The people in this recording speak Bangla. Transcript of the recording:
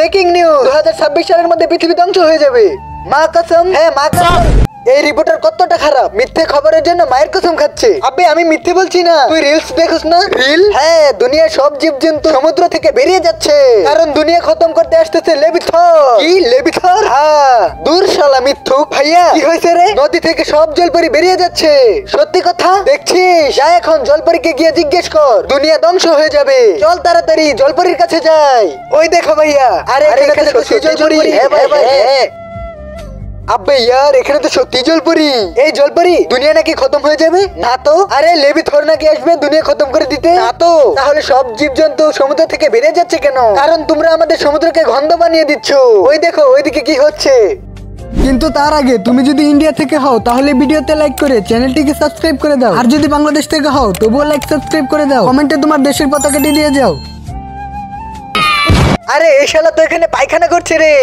ব্রেকিং নিউজ 2026 সালের মধ্যে পৃথিবী ধ্বংস হয়ে যাবে। মা কসম, হ্যাঁ মা কসম। এই রিপোর্টার কতটা খারাপ, মিথ্যে খবরের জন্য মায়ের কসম খাচ্ছে। আবে আমি মিথ্যে বলছি না, তুই রিলস দেখোস না? রিল? হ্যাঁ, দুনিয়ার সব জীবজন্তু সমুদ্র থেকে বেরিয়ে যাচ্ছে, কারণ দুনিয়া খতম করতে আসতেছে লেভিথর। কি লেভিথর? হ্যাঁ। দূর শালা মিথ্যুক। ভাইয়া কি হয়েছে রে? নদী থেকে সব জলপরি বেরিয়ে যাচ্ছে। সত্যি কথা? দেখছিস? যা এখন জলপরীকে গিয়ে জিজ্ঞেস কর, দুনিয়া ধ্বংস হয়ে যাবে। চল তাড়াতাড়ি জলপরীর কাছে যাই। ওই দেখো ভাইয়া, আরে এখানে তো সত্যি জলপরি। হ্যাঁ ভাই, হ্যাঁ। আব্বে ইয়ার, এখানে তো সত্যি জলপরি। এই জলপরি, দুনিয়া নাকি খতম হয়ে যাবে? না তো। আরে লেভিথর নাকি আসবে দুনিয়া খতম করে দিতে? না তো। তাহলে সব জীবজন্তু সমুদ্র থেকে বেরিয়ে যাচ্ছে কেন? কারণ তোমরা আমাদের সমুদ্রকে গন্ধ বানিয়ে দিচ্ছ। ওই দেখো ওইদিকে কি হচ্ছে। কিন্তু তার আগে তুমি যদি ইন্ডিয়া থেকে হও তাহলে ভিডিওতে লাইক করে চ্যানেলটিকে সাবস্ক্রাইব করে দাও, আর যদি বাংলাদেশ থেকে হও তবুও লাইক সাবস্ক্রাইব করে দাও, কমেন্টে তোমার দেশের পতাকাটি দিয়ে যাও। আরে এই শালা তো এখানে পায়খানা করছে রে।